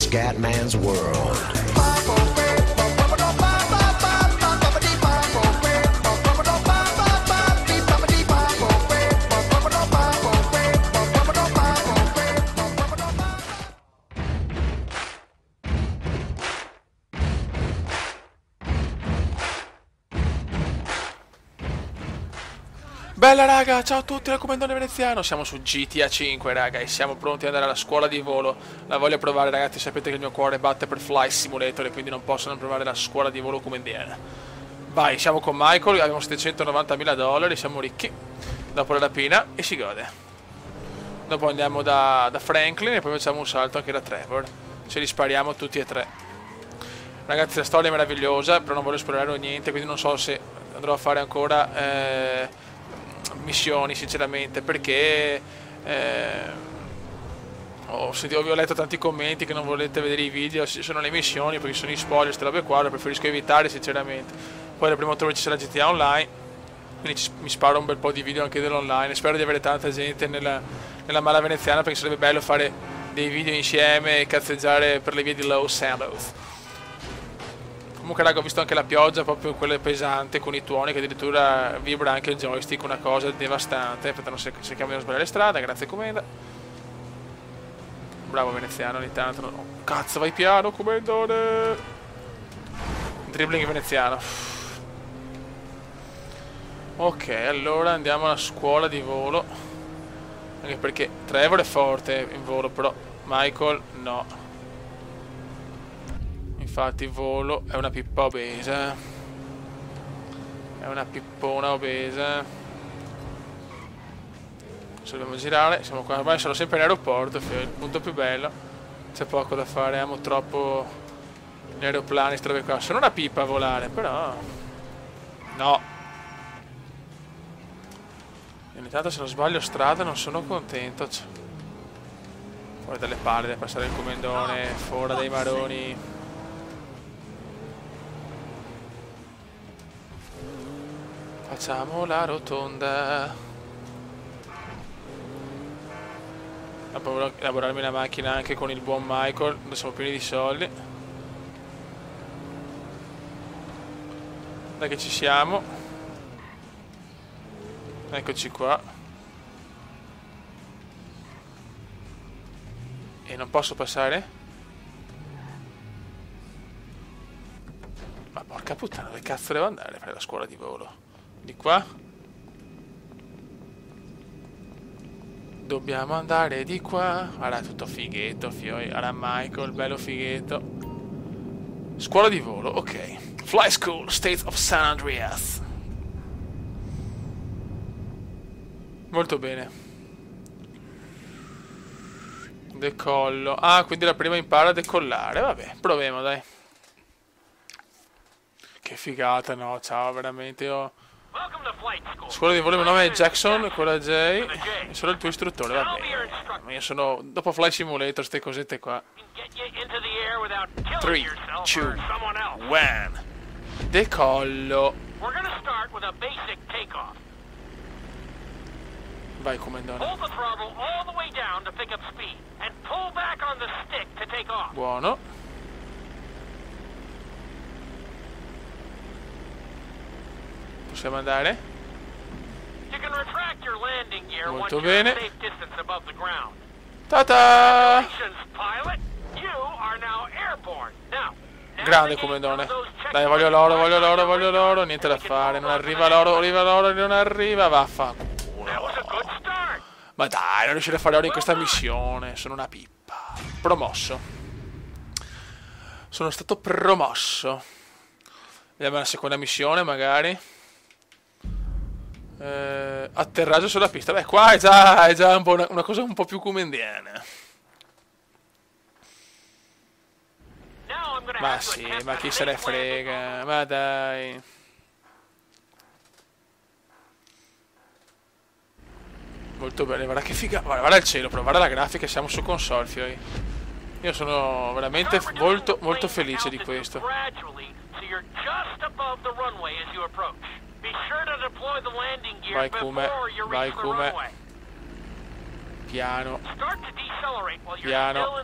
Scatman's World. Bella raga, ciao a tutti dal Comandone Veneziano, siamo su GTA 5 raga e siamo pronti ad andare alla scuola di volo. La voglio provare ragazzi, sapete che il mio cuore batte per Flight Simulator e quindi non posso non provare la scuola di volo come viene. Vai, siamo con Michael, abbiamo $790.000, siamo ricchi, dopo la rapina e si gode. Dopo andiamo da Franklin e poi facciamo un salto anche da Trevor, ce li spariamo tutti e tre. Ragazzi la storia è meravigliosa, però non voglio spoilerare niente, quindi non so se andrò a fare ancora missioni sinceramente, perché ho letto tanti commenti che non volete vedere i video, ci sono le missioni perché sono i spoiler, queste robe qua, lo preferisco evitare sinceramente. Poi il primo ottobre ci sarà GTA Online, quindi mi sparo un bel po' di video anche dell'online, spero di avere tanta gente nella mala veneziana, perché sarebbe bello fare dei video insieme e cazzeggiare per le vie di Los Santos. Comunque raga, ho visto anche la pioggia, proprio quella pesante con i tuoni, che addirittura vibra anche il joystick, una cosa devastante. Aspetta, non cerchiamo di non sbagliare strada, grazie Comenda. Bravo veneziano ogni tanto. Oh, cazzo, vai piano Comendone. Dribbling veneziano. Ok, allora andiamo alla scuola di volo. Anche perché Trevor è forte in volo, però Michael no. Infatti il volo è una pippa obesa. È una pippona obesa. Adesso dobbiamo girare. Siamo qua, ormai sono sempre in aeroporto, il punto più bello. C'è poco da fare, amo troppo gli aeroplani, queste robe qua. Sono una pippa a volare, però no. E ogni tanto se non sbaglio strada non sono contento. Fuori dalle palle, deve passare il Comendone, fuori dai maroni. Facciamo la rotonda. Elaborarmi la macchina anche con il buon Michael. Noi siamo pieni di soldi. Dai che ci siamo. Eccoci qua. E non posso passare? Ma porca puttana, dove cazzo devo andare a fare la scuola di volo? Di qua? Dobbiamo andare di qua. Guarda, tutto fighetto, fioi. Guarda Michael, bello fighetto. Scuola di volo, ok. Fly School, State of San Andreas. Molto bene. Decollo. Ah, quindi la prima impara a decollare. Vabbè, proviamo, dai. Che figata, no, ciao, veramente io... Scuola di volo, il mio nome è Jackson, quella è Jay, e sono il tuo istruttore, va bene. Ma io sono, dopo Flight Simulator, ste cosette qua. 3, 2, 1. Decollo. Vai, Comendone. Buono. Possiamo andare? Molto bene. Ta-ta! Grande Comendone. Dai, voglio l'oro, voglio l'oro, voglio l'oro. Niente da fare, non arriva l'oro, non arriva. Vaffanculo. Ma dai, non riuscirò a fare oro in questa missione. Sono una pippa. Promosso. Sono stato promosso. Vediamo la seconda missione magari. Atterraggio sulla pista. Beh, qua è già un po' una cosa un po' più comendiana. Ma sì, ma chi se ne frega. Ma dai. Molto bene, guarda che figa. Guarda il cielo, però guarda la grafica, siamo su console, fioi. Io sono veramente molto molto felice di questo. Vai Come, vai Come. Piano. Piano.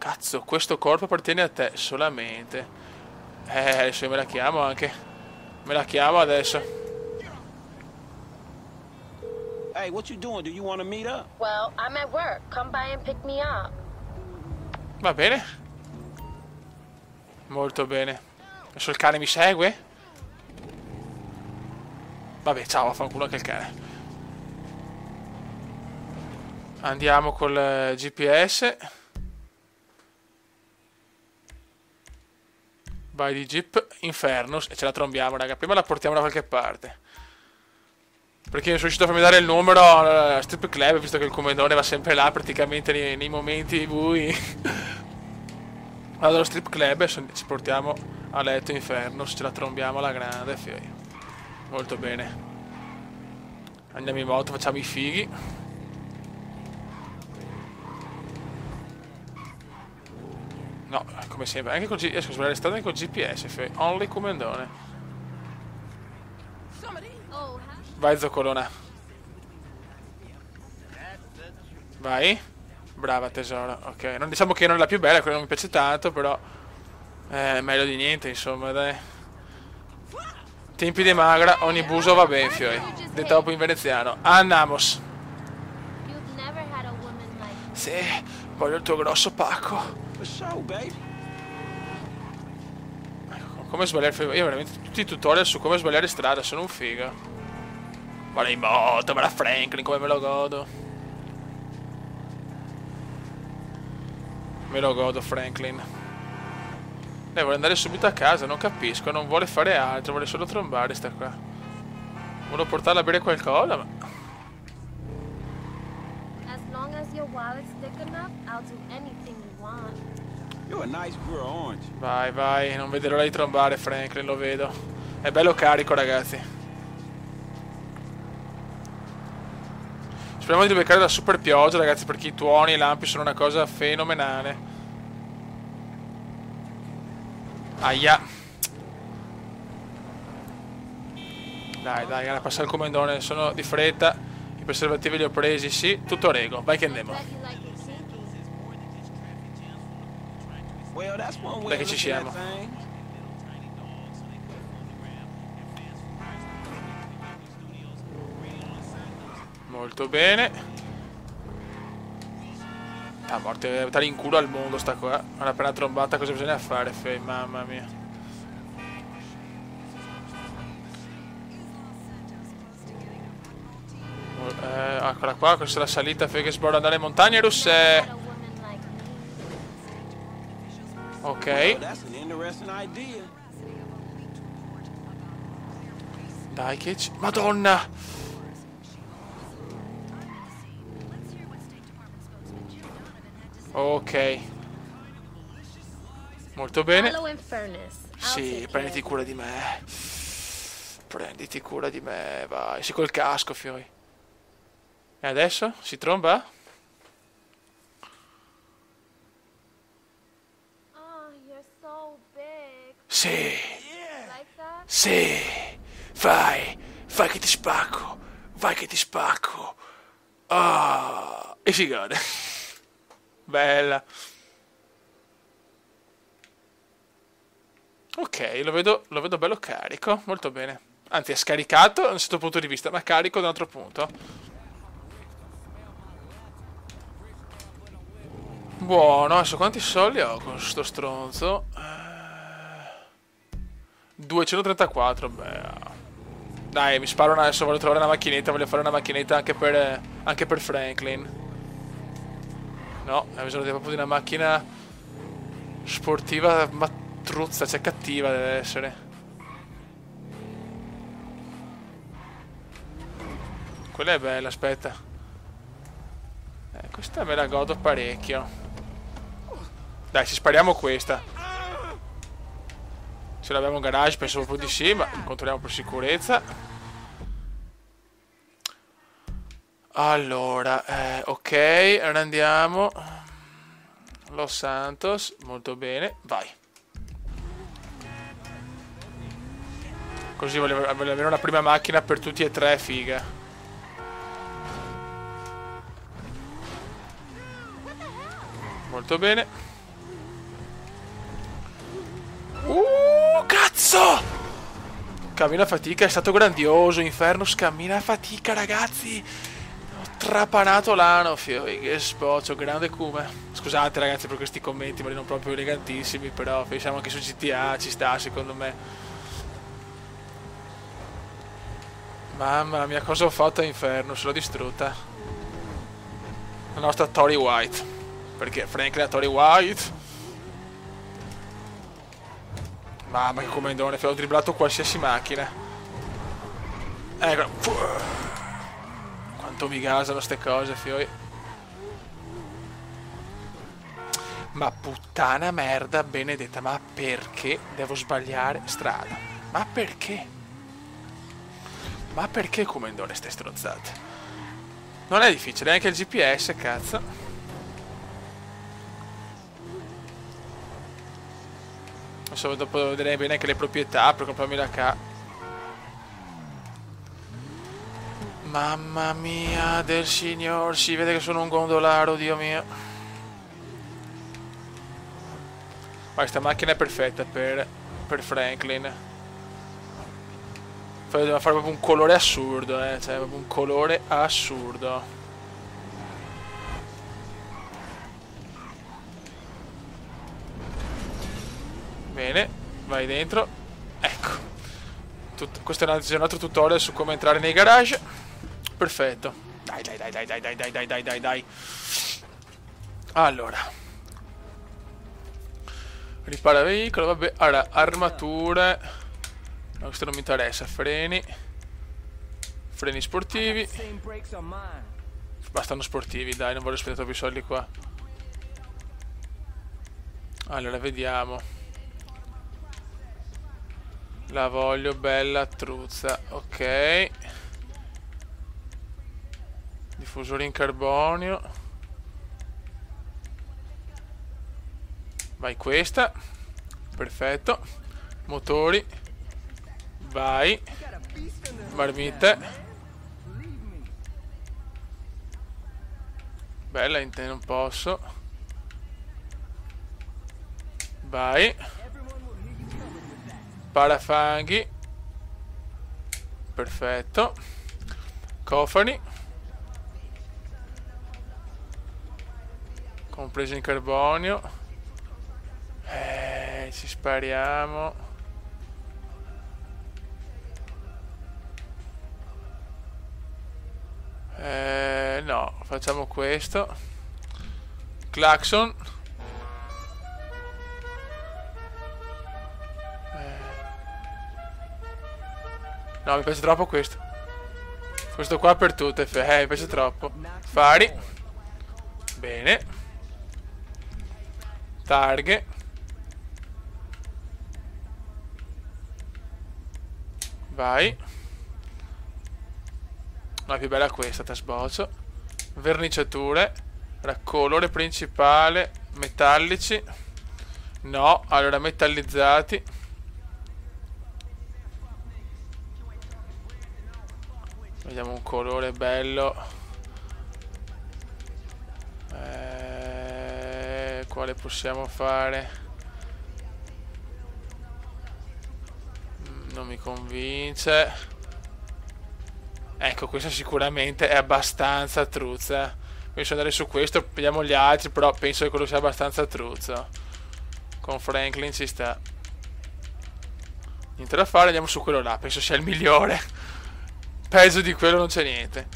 Cazzo, questo corpo appartiene a te solamente. Adesso io me la chiamo anche. Me la chiamo adesso. Hey, what you doing? Do you want to meet up? Well, I'm at work. Come by and pick me up. Va bene. Molto bene. Adesso il cane mi segue? Vabbè, ciao, vaffanculo anche il cane. Andiamo col GPS. Vai di Jeep Infernus e ce la trombiamo, raga. Prima la portiamo da qualche parte. Perché non sono riuscito a farmi dare il numero al strip club, visto che il comandone va sempre là praticamente nei momenti bui. Allora allo strip club ci portiamo a letto Infernus, ce la trombiamo alla grande, figlio. Molto bene. Andiamo in moto, facciamo i fighi. No, come sempre, anche con riesco a sbagliare le strade anche con GPS, figlio. Only comandone. Vai zoccolona. Vai. Brava tesoro, ok. Non diciamo che non è la più bella, quella non mi piace tanto, però è meglio di niente, insomma, dai. Tempi di magra, ogni buso va bene, fioi. Detto dopo in veneziano. Andamos. Sì, voglio il tuo grosso pacco. For sure, baby. Come sbagliare. Io veramente tutti i tutorial su come sbagliare strada, sono un figo. Vado in moto, ma la Franklin, come me lo godo. Me lo godo, Franklin. Lei vuole andare subito a casa, non capisco, non vuole fare altro, vuole solo trombare sta qua. Volevo portarla a bere qualcosa, ma... As long as your wallet's thick enough, I'll do anything you want. You're a nice girl, aren't you? Vai, vai, non vedo l'ora di trombare, Franklin, lo vedo. È bello carico, ragazzi. Speriamo di beccare la super pioggia, ragazzi, perché i tuoni e i lampi sono una cosa fenomenale. Aia. Dai, dai, gara, passa il comandone, sono di fretta. I preservativi li ho presi, sì. Tutto rego, vai che andiamo. Well, that's one way Dai che of ci looking at siamo. things. Molto bene. Ah, morte, dare in culo al mondo sta qua. Una appena trombata, cosa bisogna fare, Fei? Mamma mia. Eccola qua, questa è la salita, Fei, che sborda andare in montagne russe. Ok. Well, that's an interesting idea. Dai che ci... Madonna! Ok. Molto bene. Hello, Infernus. I'll Sì, take prenditi care. cura di me. Prenditi cura di me, vai. Sì, col casco, fioi. E adesso? Si tromba? Oh, you're so big. Sì, Like that? sì. Vai, vai che ti spacco. Vai che ti spacco. Ah, e si gode. Bella. Ok, lo vedo bello carico, molto bene. Anzi, è scaricato da un certo punto di vista, ma carico da un altro punto. Buono, adesso quanti soldi ho con sto stronzo? 234, beh. Dai, mi sparo adesso, voglio trovare una macchinetta, voglio fare una macchinetta anche per Franklin. No, hai bisogno proprio di una macchina sportiva, matruzza, cioè cattiva deve essere. Quella è bella, aspetta. Questa me la godo parecchio. Dai, ci spariamo questa. Ce l'abbiamo in garage, penso proprio di sì, ma controlliamo per sicurezza. Allora, ok, andiamo. Los Santos, molto bene, vai. Così voglio avere una prima macchina per tutti e tre, figa. Molto bene. Cazzo! Cammina a fatica, è stato grandioso. Infernus cammina a fatica, ragazzi. Ho trapanato l'ano, fioi. Che sboccio, grande Kuma. Scusate, ragazzi, per questi commenti, ma non proprio elegantissimi. Però pensiamo anche su GTA, ci sta, secondo me. Mamma mia, cosa ho fatto a Infernus? L'ho distrutta. La nostra Tori White. Perché Franklin è Tori White. Mamma che comandone, ho dribblato qualsiasi macchina. Ecco. Quanto mi gasano ste cose, fioi. Ma puttana merda benedetta, ma perché devo sbagliare strada? Ma perché? Ma perché comandone ste strozzate? Non è difficile, anche il GPS, cazzo. Adesso dopo vedrei bene anche le proprietà per comprarmi la K. Mamma mia del signor, si vede che sono un gondolaro, Dio mio. Ma questa macchina è perfetta per Franklin. Deve fare proprio un colore assurdo, cioè proprio un colore assurdo. Bene, vai dentro. Ecco. Questo è un altro tutorial su come entrare nei garage. Perfetto. Dai. Allora. Ripara veicolo, vabbè. Allora, armature. No, questo non mi interessa. Freni. Freni sportivi. Bastano sportivi, dai, non voglio spendere troppi soldi qua. Allora, vediamo. La voglio bella truzza, ok. Diffusore in carbonio. Vai questa. Perfetto. Motori. Vai. Marmite. Bella, non posso. Vai. Parafanghi. Perfetto. Cofani. Compreso in carbonio. Ci spariamo. No, facciamo questo. Claxon. No, mi piace troppo questo. Questo qua per tutte, mi piace troppo. Fari. Bene. Targhe. Vai. No, è più bella questa, te sboccio. Verniciature. Colore principale. Metallici. No, allora metallizzati. Vediamo un colore bello. Quale possiamo fare? Non mi convince. Ecco, questo sicuramente è abbastanza truzza. Penso andare su questo, vediamo gli altri, però penso che quello sia abbastanza truzzo. Con Franklin ci sta. Niente da fare, andiamo su quello là, penso sia il migliore. Peggio di quello non c'è niente.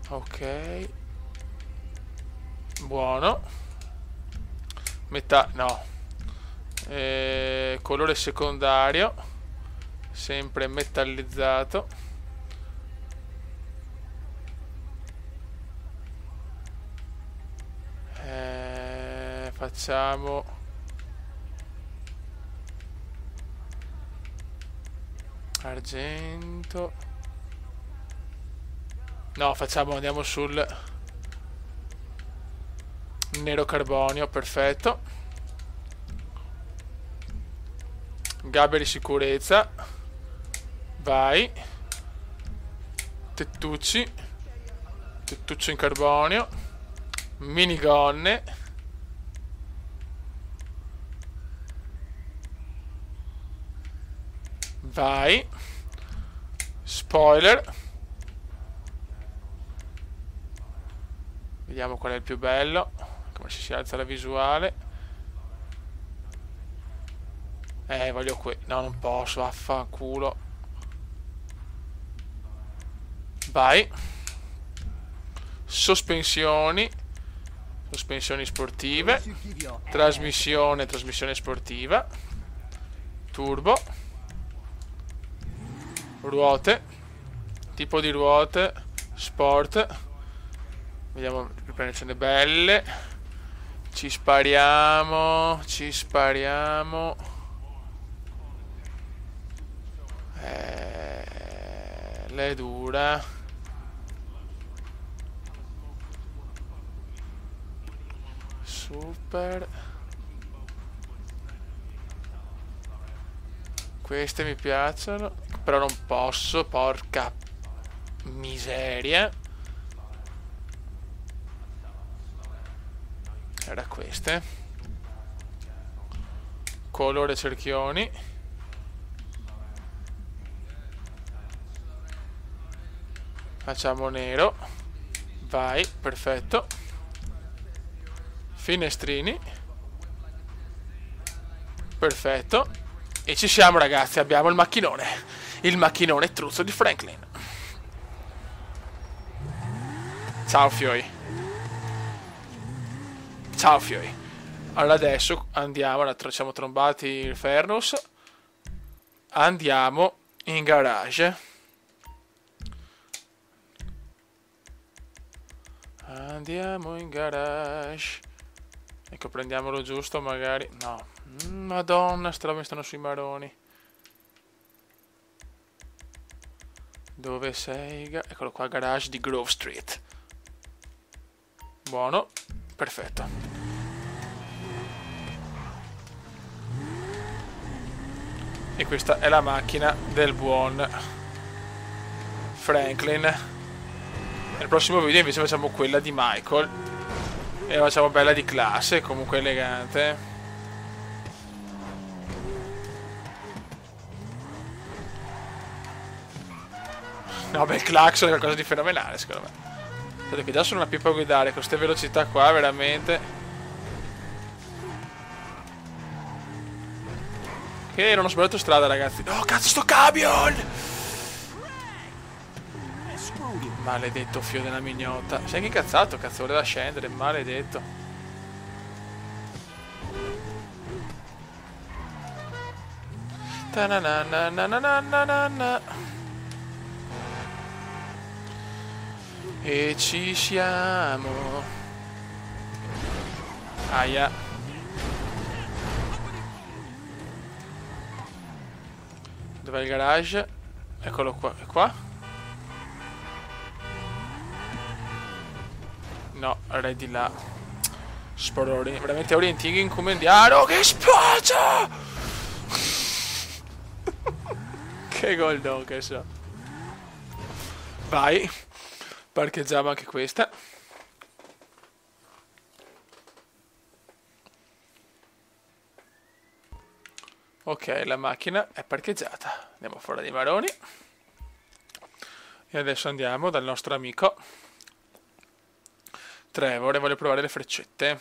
Ok. Buono. Metà, no. Colore secondario. Sempre metallizzato. Facciamo argento. No, andiamo sul nero carbonio, perfetto. Gabbia di sicurezza. Vai. Tettucci. Tettuccio in carbonio. Minigonne. Vai. Spoiler. Vediamo qual è il più bello. Come si alza la visuale. Voglio qui. No, non posso, vaffanculo. Vai. Sospensioni. Sospensioni sportive. Trasmissione sportiva. Turbo. Ruote. Tipo di ruote. Sport. Vediamo le penetrazioni belle. Ci spariamo. Lei dura. Super. Queste mi piacciono. Però non posso. Porca miseria. Era queste. Colore cerchioni. Facciamo nero. Vai, perfetto. Finestrini. Perfetto. E ci siamo, ragazzi, abbiamo il macchinone. Il macchinone truzzo di Franklin. Ciao fioi. Ciao fioi. Allora adesso andiamo, allora siamo trombati il Fernus. Andiamo in garage. Andiamo in garage. Ecco, prendiamolo giusto magari. No. Madonna, mi stanno sui maroni. Dove sei? Eccolo qua, garage di Grove Street. Buono. Perfetto. E questa è la macchina del buon Franklin. Nel prossimo video invece facciamo quella di Michael. E la facciamo bella di classe, comunque elegante. No, beh, il clacson è qualcosa di fenomenale, secondo me. Che già sono una pipa a guidare con queste velocità qua, veramente. Che non ho sbagliato strada, ragazzi. No, cazzo, sto camion! Maledetto fio della mignotta. Sei che incazzato, cazzo, voleva scendere, maledetto. Ta-na-na-na-na-na-na-na-na. E ci siamo. Aia. Dov'è il garage? Eccolo qua. È qua? No, era di là. Sporori. Veramente orientini incomendiano. Che spaccia! Che goldon che so. Vai. Parcheggiamo anche questa. Ok, la macchina è parcheggiata. Andiamo fuori dai maroni. E adesso andiamo dal nostro amico Trevor e voglio provare le freccette.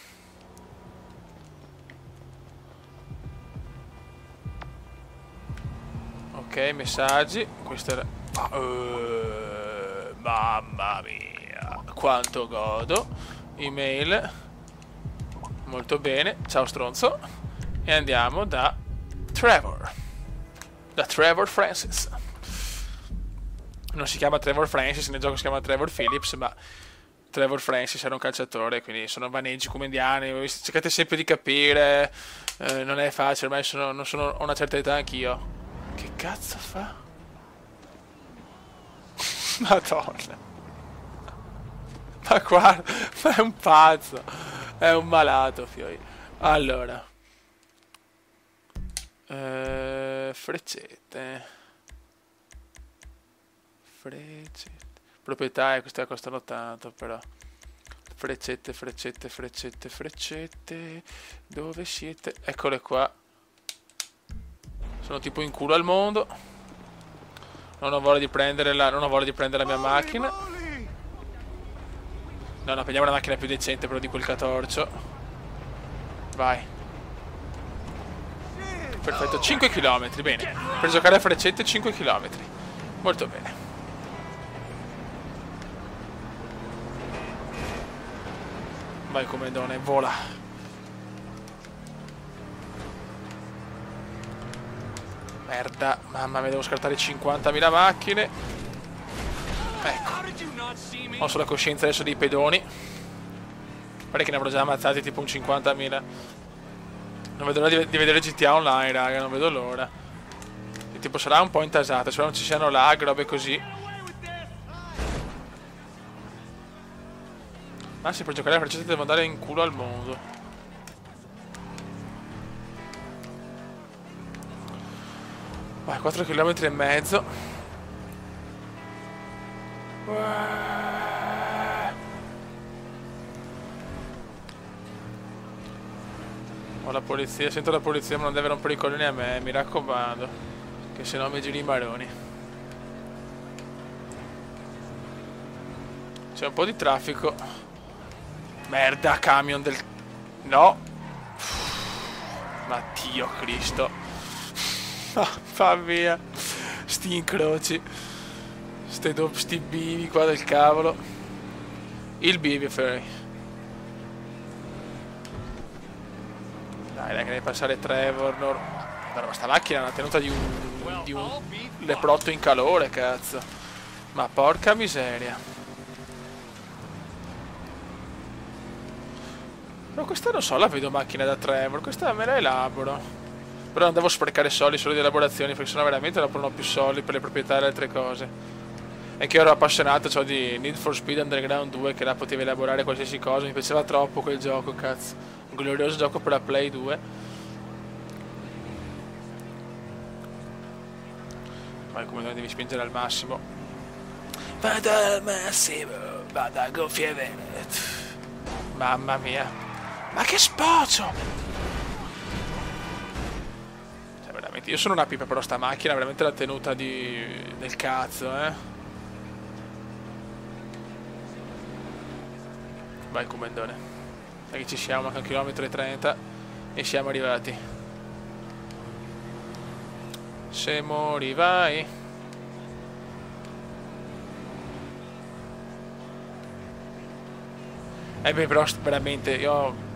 Ok, messaggi. Questo era... mamma mia, quanto godo. Email. Molto bene, ciao stronzo. E andiamo da Trevor. Da Trevor Francis. Non si chiama Trevor Francis, nel gioco si chiama Trevor Phillips, ma Trevor Francis era un calciatore, quindi sono vaneggi comendiani. Cercate sempre di capire, non è facile, ormai ho una certa età anch'io. Che cazzo fa? Madonna. Ma guarda, ma è un pazzo. È un malato, fioi. Allora. Freccette. Proprietà, queste costano tanto, però. Freccette. Dove siete? Eccole qua. Sono tipo in culo al mondo. Non ho voglia di prendere la, non ho voglia di prendere la mia macchina. No, no, prendiamo una macchina più decente, però di quel catorcio. Vai. Perfetto, 5 km, bene. Per giocare a freccette 5 km. Molto bene. Vai comandone, vola. Merda, mamma mia, devo scartare 50.000 macchine. Ecco. Ho sulla coscienza adesso dei pedoni. Guarda che ne avrò già ammazzati tipo un 50.000. Non vedo l'ora di vedere GTA Online, raga, non vedo l'ora. E tipo sarà un po' intasata, spero non ci siano lag, robe così. Ma sì, per giocare a freccette devo andare in culo al mondo. Vai, 4 km e mezzo. Ho la polizia, sento la polizia, ma non deve rompere i coglioni a me, mi raccomando. Che se no mi giri i maroni. C'è un po' di traffico. Merda, camion del... No. Ma Dio Cristo. Fa via. Sti incroci. Sti bivi qua del cavolo. Il bivio ferry. Dai, che deve passare Trevor. Guarda, ma sta macchina ha una tenuta di un leprotto in calore, cazzo. Ma porca miseria. Però questa non so, la vedo macchina da Trevor. Questa me la elaboro. Però non devo sprecare soldi solo di elaborazioni, perché sennò veramente dopo non ho più soldi per le proprietà e le altre cose. E che io ero appassionato, cioè, di Need for Speed Underground 2, che là potevi elaborare qualsiasi cosa. Mi piaceva troppo quel gioco, cazzo. Un glorioso gioco per la Play 2. Vai, come non devi spingere al massimo. Vado al massimo, vado a gonfie vele. Mamma mia. Ma che spoccio! Io sono una pipa, però sta macchina ha veramente la tenuta del cazzo, eh. Vai comandone. Dai che ci siamo, manca 1,30 km e siamo arrivati. Siamo arrivati. Beh, però veramente io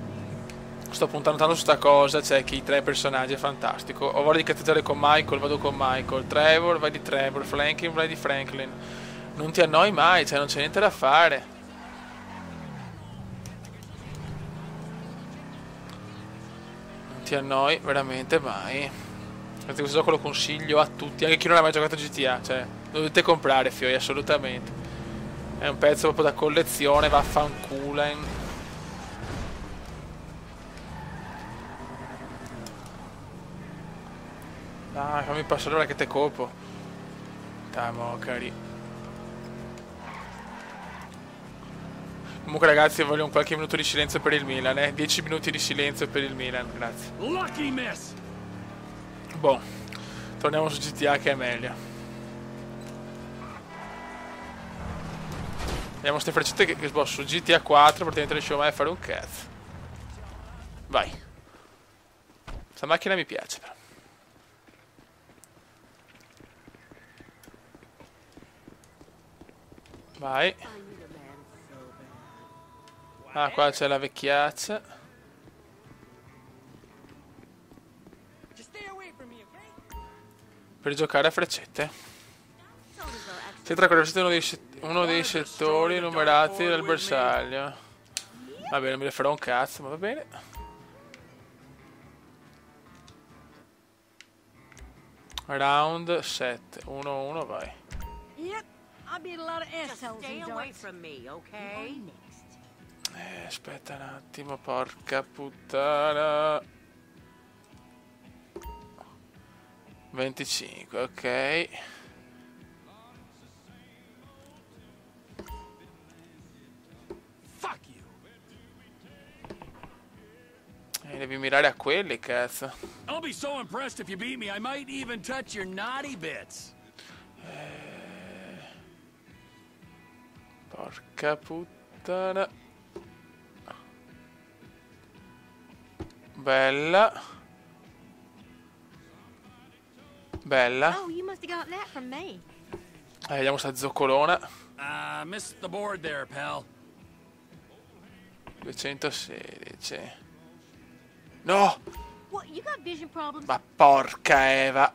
sto puntando tanto su sta cosa, cioè che i tre personaggi è fantastico. Ho voglia di catteggiare con Michael, vado con Michael. Trevor, vai di Trevor. Franklin, vai di Franklin. Non ti annoi mai, cioè non c'è niente da fare. Non ti annoi veramente mai. Questo gioco lo consiglio a tutti, anche chi non ha mai giocato GTA, cioè lo dovete comprare, fioi, assolutamente. È un pezzo proprio da collezione, vaffanculo. Dai, fammi passare ora che te copo. Tamo, cari. Comunque ragazzi, voglio un qualche minuto di silenzio per il Milan, 10 minuti di silenzio per il Milan, grazie. Lucky miss. Boh, torniamo su GTA che è meglio. Vediamo ste freccette che boh, su GTA 4 praticamente non riuscivo mai a fare un cazzo. Vai. Questa macchina mi piace però. Vai. Ah, qua c'è la vecchiaccia. Per giocare a freccette. Si tratta uno dei settori numerati del bersaglio. Va bene, non me ne farò un cazzo, ma va bene. Round 7. 1-1, vai. Aspetta un attimo, porca puttana. 25, ok. Fuck you. Devi mirare a quelli, cazzo. I'll be so impressed if you beat me. I might even touch your naughty bits. Porca puttana. Bella. Bella. Oh, you must have got that from me. Vediamo sta zoccolona. Missed the board there, pal. 216. No! What, you got vision problems? Ma porca Eva.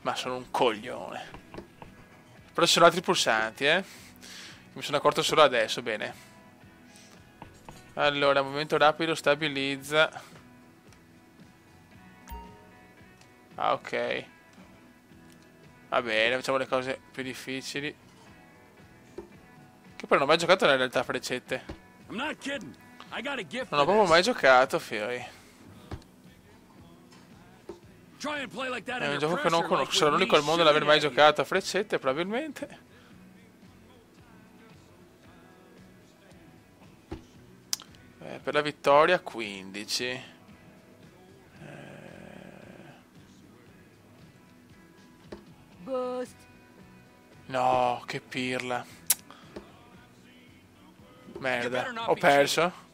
Ma sono un coglione. Però ci sono altri pulsanti, mi sono accorto solo adesso, bene. Allora, movimento rapido, stabilizza. Ah, ok. Va bene, facciamo le cose più difficili. Che poi non ho mai giocato nella realtà freccette. I'm not kidding. I got a gift Non ho for proprio this. mai giocato, Fiori. Try and play like that È un under gioco che non pressure, conosco. like Sono with l'unico al me mondo ad aver mai shooting at giocato a freccette, probabilmente. Per la vittoria 15. Bust. No, che pirla. Merda, ho perso.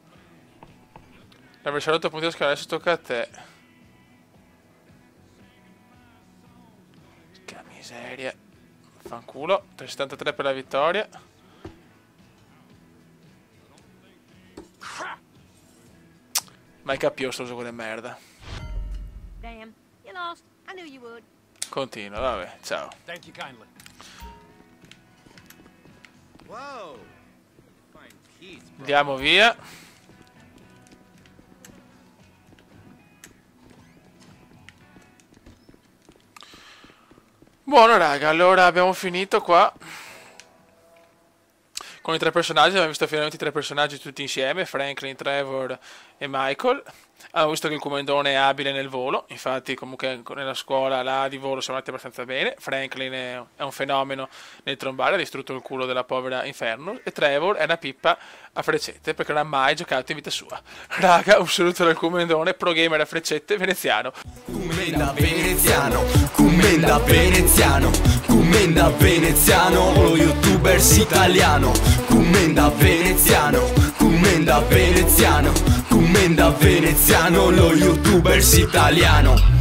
L'avversario 8 punti da scalare, adesso tocca a te. Che miseria. Fanculo. 373 per la vittoria. Mai capito sto gioco di merda. Damn, you lost. I knew you would. Continua, vabbè, ciao. Thank you kindly. Whoa. Fine piece, bro. Andiamo via. Buono raga, allora abbiamo finito qua con i 3 personaggi. Abbiamo visto finalmente i 3 personaggi tutti insieme, Franklin, Trevor e Michael. Abbiamo visto che il comandone è abile nel volo, infatti comunque nella scuola là di volo siamo andati abbastanza bene. Franklin è un fenomeno nel trombare, ha distrutto il culo della povera Inferno, e Trevor è una pippa a freccette perché non ha mai giocato in vita sua. Raga, un saluto dal comandone, pro gamer a freccette veneziano. Commenda veneziano, commenda veneziano, commenda veneziano, lo youtubers italiano, commenda veneziano, commenda veneziano, commenda veneziano, lo youtubers italiano.